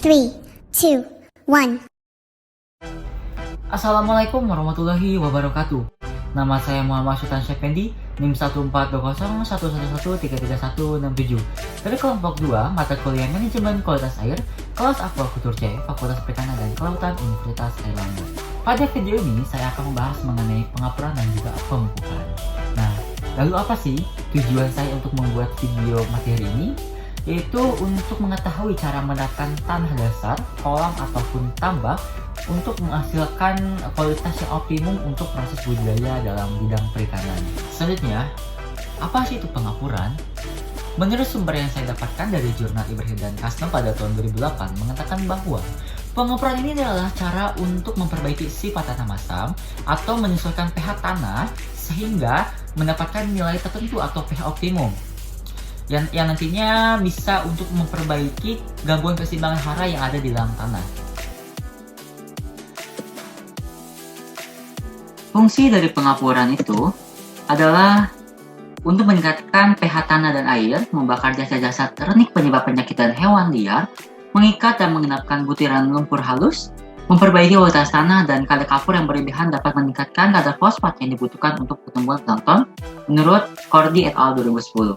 3, 2, 1. Assalamualaikum warahmatullahi wabarakatuh. Nama saya Muhammad Sultan Syafendi, NIM 1420111333167 dari kelompok 2 mata kuliah Manajemen Kualitas Air, kelas Aquaculture C, Fakultas Perikanan dan Kelautan Universitas Airlangga. Pada video ini saya akan membahas mengenai pengapuran dan juga pemupukan. Nah, lalu apa sih tujuan saya untuk membuat video materi ini? Yaitu untuk mengetahui cara menetapkan tanah dasar, kolam ataupun tambak untuk menghasilkan kualitas yang optimum untuk proses budidaya dalam bidang perikanan. Selanjutnya, apa sih itu pengapuran? Menurut sumber yang saya dapatkan dari jurnal Ibrahim dan Kasno pada tahun 2008 mengatakan bahwa pengapuran ini adalah cara untuk memperbaiki sifat tanah masam atau menyesuaikan pH tanah sehingga mendapatkan nilai tertentu atau pH optimum yang nantinya bisa untuk memperbaiki gangguan keseimbangan hara yang ada di dalam tanah. Fungsi dari pengapuran itu adalah untuk meningkatkan pH tanah dan air, membakar zat-zat renik penyebab penyakit dan hewan liar, mengikat dan mengenapkan butiran lumpur halus, memperbaiki kualitas tanah, dan kadar kapur yang berlebihan dapat meningkatkan kadar fosfat yang dibutuhkan untuk pertumbuhan plankton menurut Cordy et al. 2010.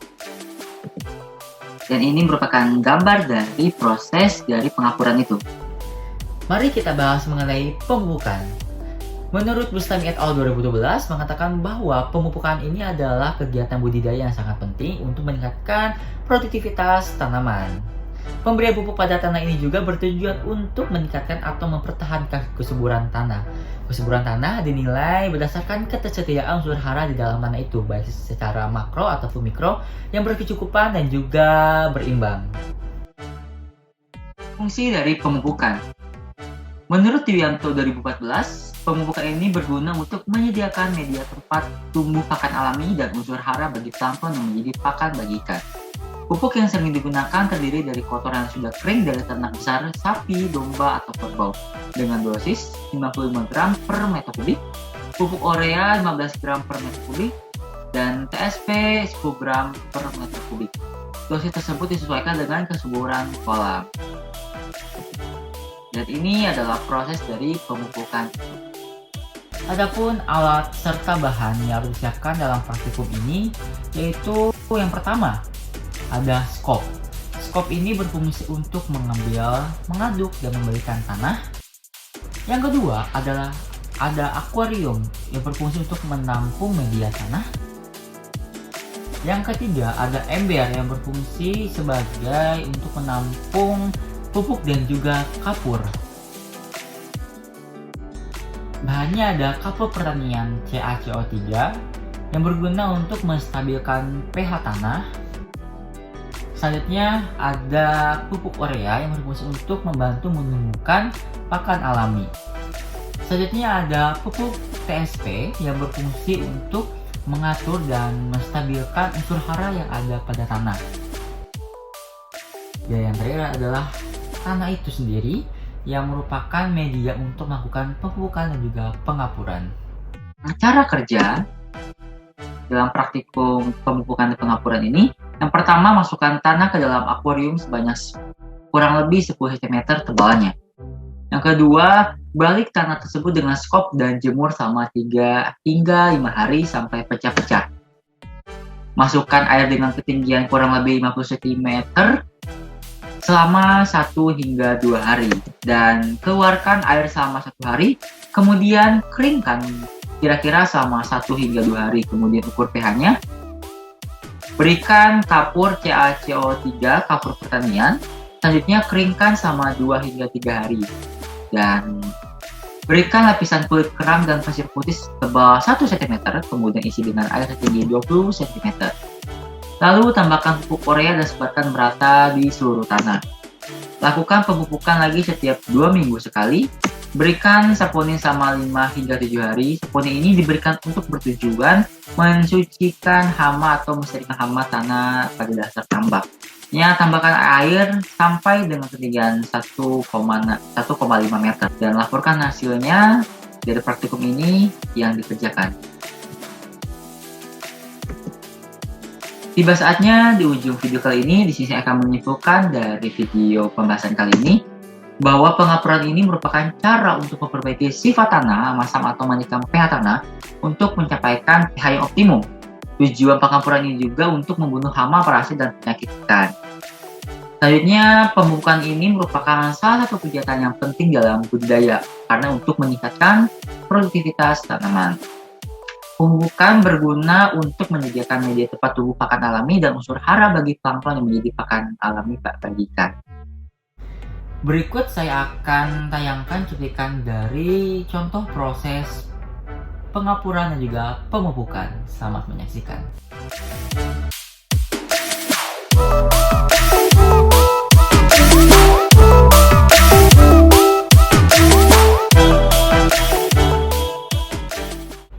Dan ini merupakan gambar dari proses dari pengapuran itu. Mari kita bahas mengenai pemupukan. Menurut Bustami et al. 2012 mengatakan bahwa pemupukan ini adalah kegiatan budidaya yang sangat penting untuk meningkatkan produktivitas tanaman. Pemberian pupuk pada tanah ini juga bertujuan untuk meningkatkan atau mempertahankan kesuburan tanah. Kesuburan tanah dinilai berdasarkan ketersediaan unsur hara di dalam tanah itu, baik secara makro ataupun mikro, yang berkecukupan dan juga berimbang. Fungsi dari pemupukan. Menurut Yulianto 2014, pemupukan ini berguna untuk menyediakan media tempat tumbuh pakan alami dan unsur hara bagi plankton yang menjadi pakan bagi ikan. Pupuk yang sering digunakan terdiri dari kotoran yang sudah kering dari ternak besar, sapi, domba, atau kerbau dengan dosis 55 gram per meter kubik, pupuk urea 15 gram per meter kubik, dan TSP 10 gram per meter kubik. Dosis tersebut disesuaikan dengan kesuburan kolam. Dan ini adalah proses dari pemupukan. Adapun alat serta bahan yang harus disiapkan dalam praktikum ini yaitu yang pertama, ada skop. Skop ini berfungsi untuk mengaduk dan memberikan tanah. Yang kedua adalah ada akuarium yang berfungsi untuk menampung media tanah. Yang ketiga ada ember yang berfungsi sebagai untuk menampung pupuk dan juga kapur. Bahannya ada kapur pertanian CaCO3 yang berguna untuk menstabilkan pH tanah. Selanjutnya ada pupuk urea yang berfungsi untuk membantu menumbuhkan pakan alami. Selanjutnya ada pupuk TSP yang berfungsi untuk mengatur dan menstabilkan unsur hara yang ada pada tanah. Dan yang terakhir adalah tanah itu sendiri yang merupakan media untuk melakukan pemupukan dan juga pengapuran. Cara kerja dalam praktikum pemupukan dan pengapuran ini, yang pertama, masukkan tanah ke dalam akuarium sebanyak kurang lebih 10 cm tebalnya. Yang kedua, balik tanah tersebut dengan skop dan jemur selama 3 hingga 5 hari sampai pecah-pecah. Masukkan air dengan ketinggian kurang lebih 50 cm selama 1 hingga 2 hari. Dan keluarkan air selama 1 hari, kemudian keringkan kira-kira selama 1 hingga 2 hari, kemudian ukur pH-nya. Berikan kapur CaCO3, kapur pertanian. Selanjutnya keringkan selama 2 hingga 3 hari. Dan berikan lapisan kulit kerang dan pasir putih tebal 1 cm, kemudian isi dengan air setinggi 20 cm. Lalu tambahkan pupuk urea dan sebarkan merata di seluruh tanah. Lakukan pemupukan lagi setiap 2 minggu sekali. Berikan saponin selama 5 hingga 7 hari. Saponin ini diberikan untuk bertujuan mensucikan hama atau mensterilkan hama tanah pada dasar tambak. Tambahkan air sampai dengan ketinggian 1,5 meter dan laporkan hasilnya dari praktikum ini yang dikerjakan. Tiba saatnya di ujung video kali ini, di sini saya akan menyimpulkan dari video pembahasan kali ini bahwa pengapuran ini merupakan cara untuk memperbaiki sifat tanah, memasang atau menaikkan pH tanah untuk mencapaikan pH yang optimum. Tujuan pengapuran ini juga untuk membunuh hama, parasit, dan penyakit ikan. Selanjutnya, pemupukan ini merupakan salah satu kegiatan yang penting dalam budidaya karena untuk meningkatkan produktivitas tanaman. Pemupukan berguna untuk menyediakan media tempat tumbuh pakan alami dan unsur hara bagi plankton yang menjadi pakan alami bagi ikan. Berikut saya akan tayangkan cuplikan dari contoh proses pengapuran dan juga pemupukan. Selamat menyaksikan.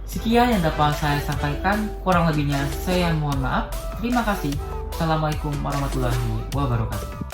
Sekian yang dapat saya sampaikan, kurang lebihnya saya mohon maaf. Terima kasih. Assalamualaikum warahmatullahi wabarakatuh.